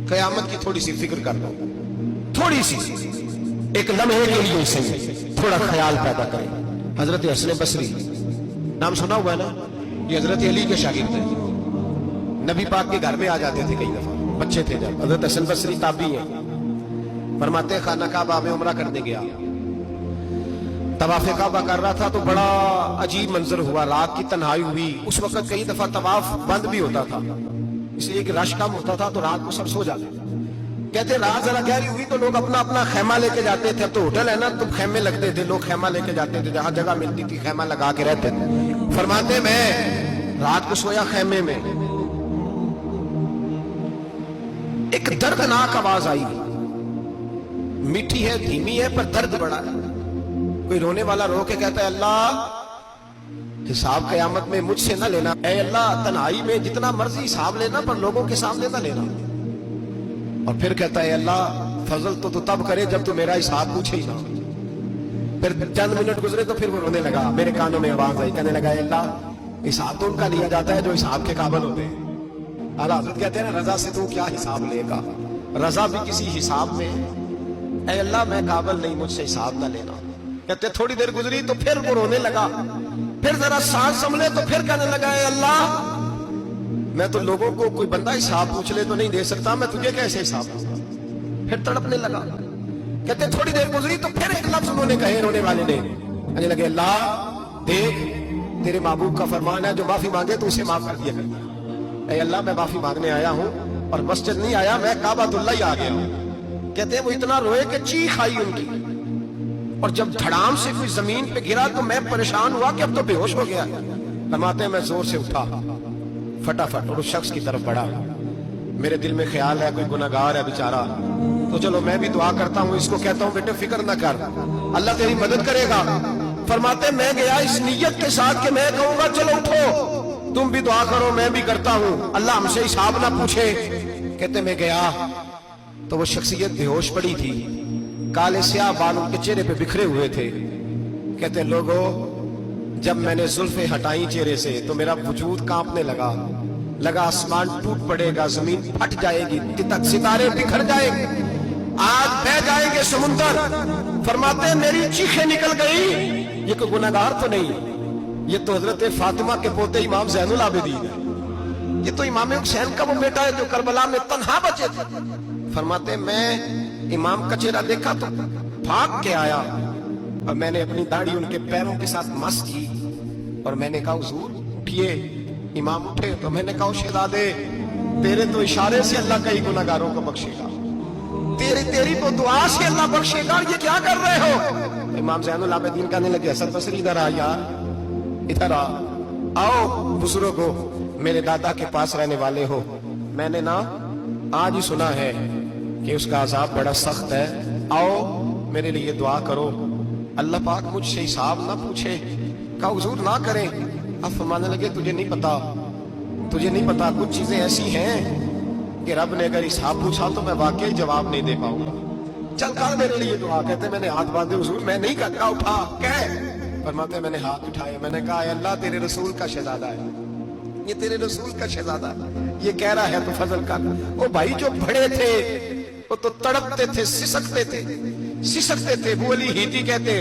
قیامت کی تھوڑی سی فکر کر لو، تھوڑی سی، ایک لمحے کے لیے صحیح تھوڑا خیال پیدا کریں۔ حضرت حسن بصری نام سنا ہوا ہے نا، یہ حضرت علی کے شاگرد ہیں، نبی پاک کے گھر میں آ جاتے تھے کئی دفعہ، بچے تھے جب۔ حضرت حسن بصری تابعی ہیں، فرماتے ہیں خانہ کعبہ میں عمرہ کرنے گیا، طواف کعبہ کر رہا تھا تو بڑا عجیب منظر ہوا، رات کی تنہائی ہوئی۔ اس وقت کئی دفعہ طواف بند بھی ہوتا تھا، اس لیے کہ رش کم ہوتا تھا تو رات کو سب سو جاتے تھے۔ کہتے رات ذرا گہری ہوئی تو لوگ اپنا اپنا خیمہ لے کے جاتے تھے، اب تو ہوٹل ہے نا تو خیمے لگتے تھے، لوگ خیمہ لے کے جاتے تھے، جہاں جگہ ملتی تھی خیمہ لگا کے رہتے تھے۔ فرماتے میں رات کو سویا خیمے میں، ایک دردناک آواز آئی، میٹھی ہے دھیمی ہے پر درد بڑا ہے۔ کوئی رونے والا رو کے کہتا ہے اللہ حساب قیامت میں مجھ سے نہ لینا، اے اللہ تنہائی میں جتنا مرضی حساب لینا پر لوگوں کے سامنے نہ لینا۔ اور پھر کہتا ہے اللہ فضل تو تب کرے جب تو میرا حساب پوچھے ہی نہ۔ پھر چند منٹ گزرے تو پھر وہ رونے لگا، میرے کانوں میں آواز آئی، کہنے لگا اے اللہ حساب تو ان کا لیا جاتا ہے جو حساب کے قابل ہوتے ہیں۔ اعلیٰ حضرت کہتے ہیں رضا سے تو کیا حساب لے گا، رضا بھی کسی حساب میں، اے اللہ میں قابل نہیں، مجھ سے حساب نہ لینا۔ کہتے تھوڑی دیر گزری تو پھر وہ رونے لگا، پھر ذرا سانس سنبھلے تو پھر کہنے لگا اے اللہ میں تو لوگوں کو کوئی بندہ حساب پوچھ لے تو نہیں دے سکتا، میں تجھے کیسے حساب دوں گا؟ پھر تڑپنے لگا۔ کہتے تھوڑی دیر گزری تو پھر ایک لفظ انہوں نے کہے رونے والے نے، کہنے لگے اللہ دیکھ تیرے محبوب کا فرمان ہے جو معافی مانگے تو اسے معاف کر دیا کرتا۔ اے اللہ میں معافی مانگنے آیا ہوں اور مسجد نہیں آیا، میں کعبۃ اللہ ہی آ گیا ہوں۔ کہتے ہیں وہ اتنا روئے کہ چیخ آئی ان کی، اور جب دھڑام سے کوئی زمین پہ گرا تو میں پریشان ہوا کہ اب تو بے ہوش ہو گیا۔ فرماتے ہیں میں زور سے اٹھا فٹافٹ اور اس شخص کی طرف بڑھا، میرے دل میں خیال ہے کوئی گناہگار ہے بیچارہ، تو چلو میں بھی دعا کرتا ہوں، اس کو کہتا ہوں بیٹے فکر نہ کر اللہ تیری مدد کرے گا۔ فرماتے میں گیا اس نیت کے ساتھ کہ میں کہوں گا چلو اٹھو تم بھی دعا کرو میں بھی کرتا ہوں، اللہ ہم سے حساب نہ پوچھے۔ کہتے میں گیا تو وہ شخصیت بے ہوش پڑی تھی، کالے سیاہ بال ان کے چہرے پہ بکھرے ہوئے تھے۔ کہتے لوگوں جب میں نے زلفیں ہٹائیں چہرے سے تو میرا وجود کانپنے لگا آسمان ٹوٹ پڑے گا، زمین پھٹ جائے گی، ستارے بکھر جائیں گے، آج بہ جائیں گے سمندر۔ فرماتے ہیں میری چیخیں نکل گئی، یہ کوئی گناہگار تو نہیں، یہ تو حضرت فاطمہ کے پوتے امام زین العابدین ہے، یہ تو امام حسین کا وہ بیٹا ہے جو کربلا میں تنہا بچے تھے۔ فرماتے ہیں میں امام کا چہرہ دیکھا تو بھاگ کے آیا اور میں نے اپنی داڑھی ان کے پیروں کے ساتھ مس کی اور میں نے کہا حضور اٹھئے۔ امام اٹھے تو میں نے کہا شہزادے تیرے تو اشارے سے اللہ کئی گناہگاروں کو بخشے گا، تیری تو دعا سے اللہ بخشے گا، یہ کیا کر رہے ہو؟ امام زین العابدین کہنے لگے حسن بصری ادھر آ یار، ادھر آؤ بزرگو، میرے دادا کے پاس رہنے والے ہو، میں نے نا آج ہی سنا ہے کہ اس کا عذاب بڑا سخت ہے، آؤ میرے لیے دعا کرو، اللہ پاک مجھ سے حساب نہ پوچھے۔ کہا حضور نہ کریں۔ اب فرمانے لگے تجھے نہیں پتا کچھ چیزیں ایسی ہیں کہ رب نے اگر حساب پوچھا تو میں واقعی جواب نہیں دے پاؤں گا، چل کر میرے لیے دعا۔ کہتے میں نے ہاتھ باندھے حضور میں نہیں کرتا، اٹھا کہہ۔ فرماتے میں نے ہاتھ اٹھائے، میں نے کہا اے اللہ تیرے رسول کا شہزادہ ہے، یہ تیرے رسول کا شہزادہ ہے، یہ کہہ رہا ہے تو فضل کر۔ وہ بھائی جو بڑے تھے وہ تو تڑپتے تھے، سسکتے تھے، وہ علی ہیتی کہتے